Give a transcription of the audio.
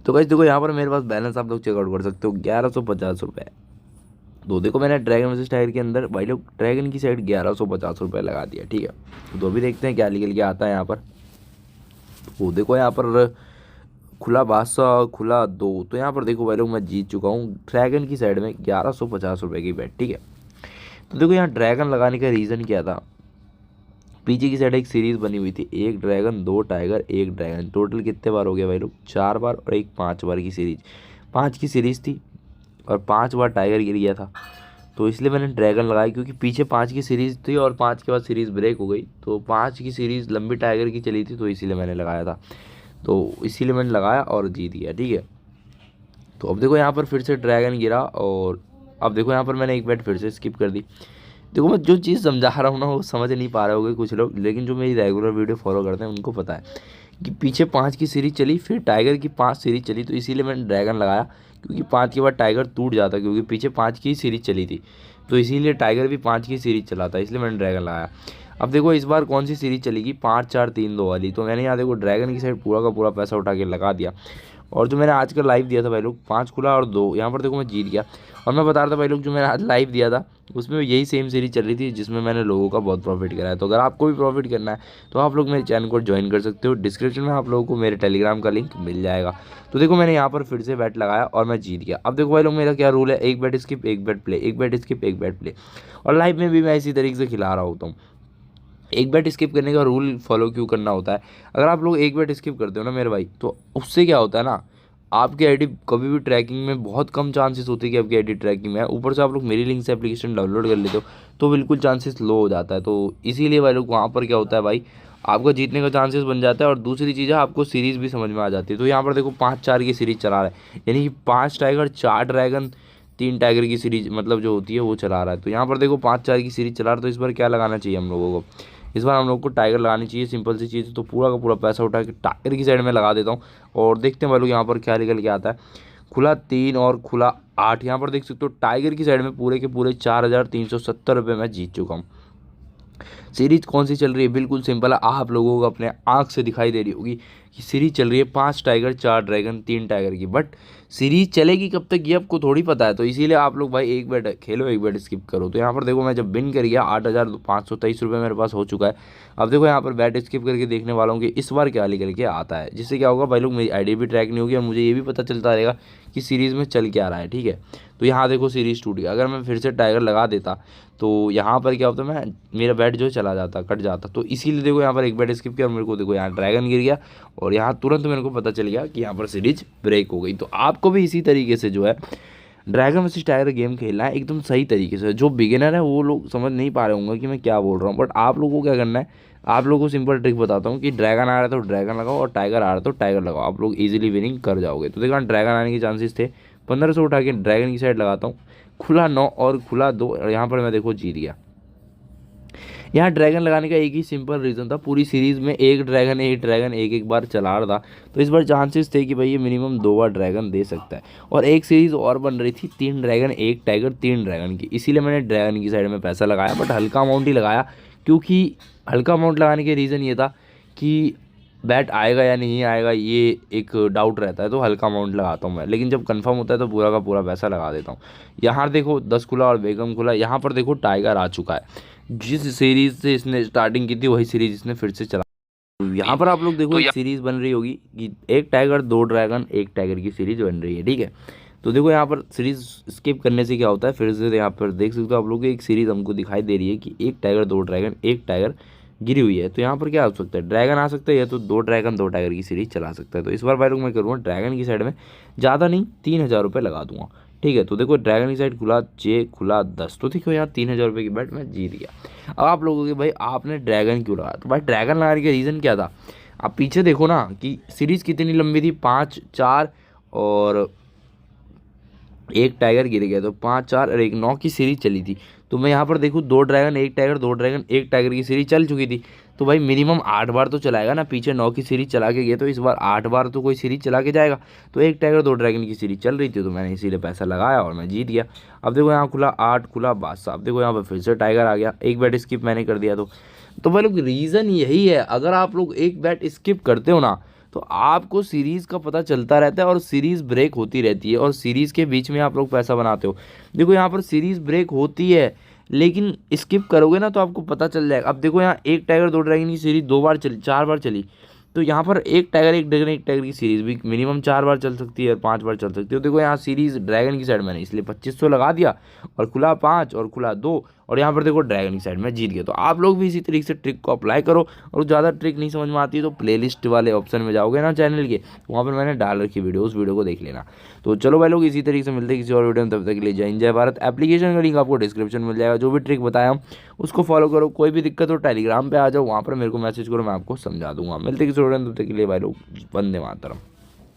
तो गाइस देखो यहाँ पर मेरे पास बैलेंस आप लोग चेकआउट कर सकते हो 1150 रुपये। तो देखो मैंने ड्रैगन वर्सेस टाइगर के अंदर भाई लोग ड्रैगन की साइड 1150 रुपये लगा दिया, ठीक है। तो अभी देखते हैं क्या निकल के आता है यहाँ पर। वो देखो यहाँ पर खुला बादशाह खुला दो, तो यहाँ पर देखो भाई लोग मैं जीत चुका हूँ ड्रैगन की साइड में 1150 रुपये की बैट, ठीक है। तो देखो यहाँ ड्रैगन लगाने का रीज़न क्या था, पीछे की साइड एक सीरीज बनी हुई थी, एक ड्रैगन दो टाइगर एक ड्रैगन, टोटल कितने बार हो गया भाई लोग, 4 बार और एक 5 बार की सीरीज, 5 की सीरीज थी और 5 बार टाइगर गिर गया था। तो इसलिए मैंने ड्रैगन लगाई क्योंकि पीछे 5 की सीरीज थी और 5 के बाद सीरीज ब्रेक हो गई, तो 5 की सीरीज लंबी टाइगर की चली थी, तो इसीलिए मैंने लगाया था। तो इसीलिए मैंने लगाया और जीत गया, ठीक है। तो अब देखो यहाँ पर फिर से ड्रैगन गिरा और अब देखो यहाँ पर मैंने एक बैट फिर से स्किप कर दी। देखो मैं जो चीज़ समझा रहा हूँ ना वो समझ नहीं पा रहे होंगे कुछ लोग, लेकिन जो मेरी रेगुलर वीडियो फॉलो करते हैं उनको पता है कि पीछे 5 की सीरीज चली फिर टाइगर की 5 सीरीज चली, तो इसीलिए मैंने ड्रैगन लगाया क्योंकि 5 के बाद टाइगर टूट जाता क्योंकि पीछे 5 की सीरीज चली थी, तो इसीलिए टाइगर भी 5 की सीरीज चला था, इसलिए मैंने ड्रैगन लगाया। अब देखो इस बार कौन सी सीरीज चलेगी, 5 4 3 2 वाली, तो मैंने यहाँ देखो ड्रैगन की साइड पूरा का पूरा पैसा उठा के लगा दिया। और जो मैंने आज का लाइव दिया था भाई लोग 5 खुला और 2, यहाँ पर देखो मैं जीत गया। और मैं बता रहा था भाई लोग जो मैंने आज लाइव दिया था उसमें यही सेम सीरीज चल रही थी जिसमें मैंने लोगों का बहुत प्रॉफिट करा है। तो अगर आपको भी प्रॉफिट करना है तो आप लोग मेरे चैनल को ज्वाइन कर सकते हो, डिस्क्रिप्शन में आप लोगों को मेरे टेलीग्राम का लिंक मिल जाएगा। तो देखो मैंने यहाँ पर फिर से बैट लगाया और मैं जीत गया। अब देखो भाई लोग मेरा क्या रूल है, एक बैट स्किप एक बैट प्ले, एक बैट स्किप एक बैट प्ले, और लाइव में भी मैं इसी तरीके से खिला रहा होता हूँ। एक बैट स्किप करने का रूल फॉलो क्यों करना होता है, अगर आप लोग एक बैट स्किप करते हो ना मेरे भाई, तो उससे क्या होता है ना, आपकी आईडी कभी भी ट्रैकिंग में बहुत कम चांसेस होते हैं कि आपकी आईडी ट्रैकिंग में है। ऊपर से आप लोग मेरी लिंक से एप्लीकेशन डाउनलोड कर लेते हो तो बिल्कुल चांसेस लो हो जाता है। तो इसीलिए भाई लोग वहाँ पर क्या होता है भाई, आपका जीतने का चांसेस बन जाता है और दूसरी चीज़ है आपको सीरीज़ भी समझ में आ जाती है। तो यहाँ पर देखो 5 4 की सीरीज़ चला रहा है, यानी कि 5 टाइगर 4 ड्रैगन 3 टाइगर की सीरीज मतलब जो होती है वो चला रहा है। तो यहाँ पर देखो 5 4 की सीरीज चला रहा है, तो इस बार क्या लगाना चाहिए हम लोगों को, इस बार हम लोग को टाइगर लगानी चाहिए, सिंपल सी चीज़। तो पूरा का पूरा पैसा उठा के टाइगर की साइड में लगा देता हूँ और देखते हैं भाई लोग यहाँ पर क्या निकल के आता है। खुला 3 और खुला 8, यहाँ पर देख सकते हो टाइगर की साइड में पूरे के पूरे 4370 रुपये मैं जीत चुका हूँ। सीरीज कौन सी चल रही है, बिल्कुल सिंपल है, आप लोगों को अपने आँख से दिखाई दे रही होगी कि सीरीज चल रही है 5 टाइगर 4 ड्रैगन 3 टाइगर की, बट सीरीज चलेगी कब तक ये आपको थोड़ी पता है। तो इसीलिए आप लोग भाई एक बैट खेलो एक बैट स्किप करो। तो यहाँ पर देखो मैं जब विन कर गया 8523 रुपये मेरे पास हो चुका है। अब देखो यहाँ पर बैट स्किप करके देखने वाला हूँ कि इस बार क्या निकल के आता है, जिससे क्या होगा भाई लोग मेरी आईडी भी ट्रैक नहीं होगी और मुझे ये भी पता चलता रहेगा कि सीरीज़ में चल क्या रहा है, ठीक है। तो यहाँ देखो सीरीज़ टूट गया, अगर मैं फिर से टाइगर लगा देता तो यहाँ पर क्या होता, मैं मेरा बैट जो चला जाता कट जाता। तो इसीलिए देखो यहाँ पर एक बैट स्किप किया और मेरे को देखो यहाँ ड्रैगन गिर गया और यहाँ तुरंत मेरे को पता चल गया कि यहाँ पर सीरीज ब्रेक हो गई। तो आपको भी इसी तरीके से जो है ड्रैगन वर्सेस टाइगर गेम खेलना है एकदम सही तरीके से। जो बिगिनर है वो लोग समझ नहीं पा रहे होंगे कि मैं क्या बोल रहा हूँ, बट आप लोगों को क्या करना है, आप लोगों को सिंपल ट्रिक बताता हूँ कि ड्रैगन आ रहा है तो ड्रैगन लगाओ और टाइगर आ रहा है तो टाइगर लगाओ, आप लोग इजीली विनिंग कर जाओगे। तो देखो ड्रैगन आने के चांसेस थे, 1500 उठा के ड्रैगन की साइड लगाता हूँ, खुला 9 और खुला 2 और यहाँ पर मैं देखो जीत गया। यहाँ ड्रैगन लगाने का एक ही सिंपल रीज़न था, पूरी सीरीज़ में एक ड्रैगन एक एक बार चला रहा था, तो इस बार चांसेस थे कि भाई ये मिनिमम 2 बार ड्रैगन दे सकता है। और एक सीरीज़ और बन रही थी 3 ड्रैगन 1 टाइगर 3 ड्रैगन की, इसीलिए मैंने ड्रैगन की साइड में पैसा लगाया, बट हल्का अमाउंट ही लगाया क्योंकि हल्का अमाउंट लगाने के रीज़न ये था कि बैट आएगा या नहीं आएगा ये एक डाउट रहता है, तो हल्का अमाउंट लगाता हूँ मैं, लेकिन जब कंफर्म होता है तो पूरा का पूरा पैसा लगा देता हूँ। यहाँ देखो 10 खुला और बेगम खुला, यहाँ पर देखो टाइगर आ चुका है, जिस सीरीज से इसने स्टार्टिंग की थी वही सीरीज इसने फिर से चला। तो यहाँ पर आप लोग देखो एक सीरीज बन रही होगी कि एक टाइगर 2 ड्रैगन 1 टाइगर की सीरीज बन रही है, ठीक है। तो देखो यहाँ पर सीरीज स्किप करने से क्या होता है, फिर से यहाँ पर देख सकते हो आप लोग एक सीरीज हमको दिखाई दे रही है कि 1 टाइगर 2 ड्रैगन 1 टाइगर गिरी हुई है। तो यहाँ पर क्या हो सकता है, ड्रैगन आ सकता है या तो 2 ड्रैगन 2 टाइगर की सीरीज चला सकता है। तो इस बार भाई लोग मैं करूँगा ड्रैगन की साइड में ज़्यादा नहीं 3000 रुपये लगा दूंगा, ठीक है। तो देखो ड्रैगन की साइड खुला 6 खुला 10, तो देखो यहाँ 3000 रुपये की बैट मैं जीत गया। अब आप लोगों के भाई आपने ड्रैगन क्यों लगाया, तो भाई ड्रैगन लगाने का रीज़न क्या था, आप पीछे देखो ना कि सीरीज़ कितनी लंबी थी, 5 4 और एक टाइगर गिर गया, तो 5 4 और 1 9 की सीरीज चली थी। तो मैं यहाँ पर देखूँ 2 ड्रैगन 1 टाइगर 2 ड्रैगन 1 टाइगर की सीरीज चल चुकी थी, तो भाई मिनिमम 8 बार तो चलाएगा ना, पीछे 9 की सीरीज चला के गया तो इस बार 8 बार तो कोई सीरीज चला के जाएगा। तो 1 टाइगर 2 ड्रैगन की सीरीज चल रही थी, तो मैंने इसीलिए पैसा लगाया और मैं जीत गया। अब देखो यहाँ खुला 8 खुला बादशाह, अब देखो यहाँ पर फिर से टाइगर आ गया, एक बैट स्किप मैंने कर दिया। तो भाई लोग रीज़न यही है, अगर आप लोग एक बैट स्किप करते हो ना तो आपको सीरीज़ का पता चलता रहता है और सीरीज़ ब्रेक होती रहती है और सीरीज़ के बीच में आप लोग पैसा बनाते हो। देखो यहाँ पर सीरीज़ ब्रेक होती है, लेकिन स्किप करोगे ना तो आपको पता चल जाएगा। अब देखो यहाँ एक टाइगर दो ड्रैगन की सीरीज 2 बार चली, 4 बार चली, तो यहाँ पर एक टाइगर एक ड्रैगन एक टाइगर की सीरीज भी मिनिमम 4 बार चल सकती है और 5 बार चल सकती है। तो देखो यहाँ सीरीज ड्रैगन की साइड मैंने इसलिए 2500 लगा दिया और खुला 5 और खुला 2, और यहाँ पर देखो ड्रैगन की साइड में जीत गया। तो आप लोग भी इसी तरीके से ट्रिक को अप्लाई करो, और ज़्यादा ट्रिक नहीं समझ में आती है तो प्लेलिस्ट वाले ऑप्शन में जाओगे ना चैनल के, वहाँ पर मैंने डाल रखी वीडियो, उस वीडियो को देख लेना। तो चलो भाई लोग, इसी तरीके से मिलते हैं किसी और वीडियो में, तब तक के लिए जय हिंद जय भारत। एप्लीकेशन का लिंक आपको डिस्क्रिप्शन में मिल जाएगा। जो भी ट्रिक बताया हम उसको फॉलो करो। कोई भी दिक्कत हो टेलीग्राम पे आ जाओ, वहाँ पर मेरे को मैसेज करो, मैं आपको समझा दूंगा। मिलते हैं किसी वीडियो में, तब तक के लिए भाई लोग वंदे मातरम।